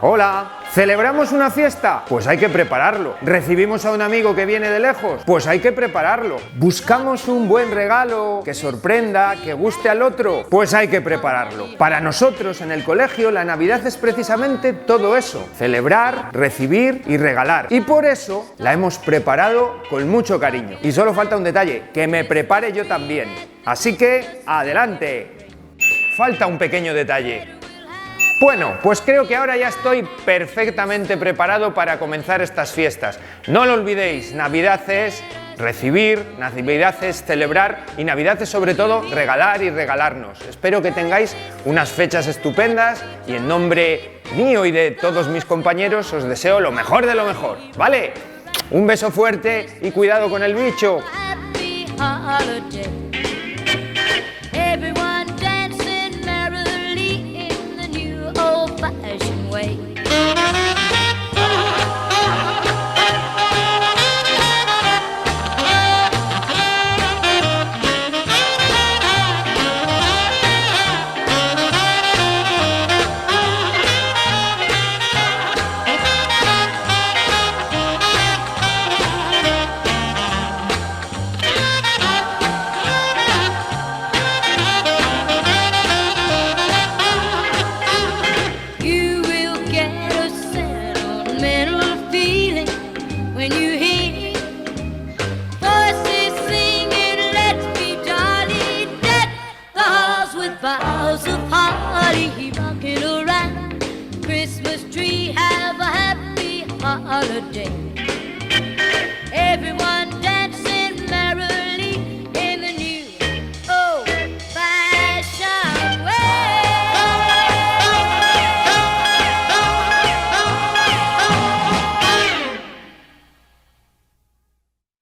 Hola. ¿Celebramos una fiesta? Pues hay que prepararlo. ¿Recibimos a un amigo que viene de lejos? Pues hay que prepararlo. ¿Buscamos un buen regalo que sorprenda, que guste al otro? Pues hay que prepararlo. Para nosotros en el colegio la Navidad es precisamente todo eso: celebrar, recibir y regalar. Y por eso la hemos preparado con mucho cariño. Y solo falta un detalle: que me prepare yo también. Así que, ¡adelante! Falta un pequeño detalle. Bueno, pues creo que ahora ya estoy perfectamente preparado para comenzar estas fiestas. No lo olvidéis, Navidad es recibir, Navidad es celebrar y Navidad es sobre todo regalar y regalarnos. Espero que tengáis unas fechas estupendas y en nombre mío y de todos mis compañeros os deseo lo mejor de lo mejor, ¿vale? Un beso fuerte y cuidado con el bicho. When you hear voices singing, let's be jolly, deck the halls with boughs of holly, rocking around Christmas tree, have a happy holiday. Everyone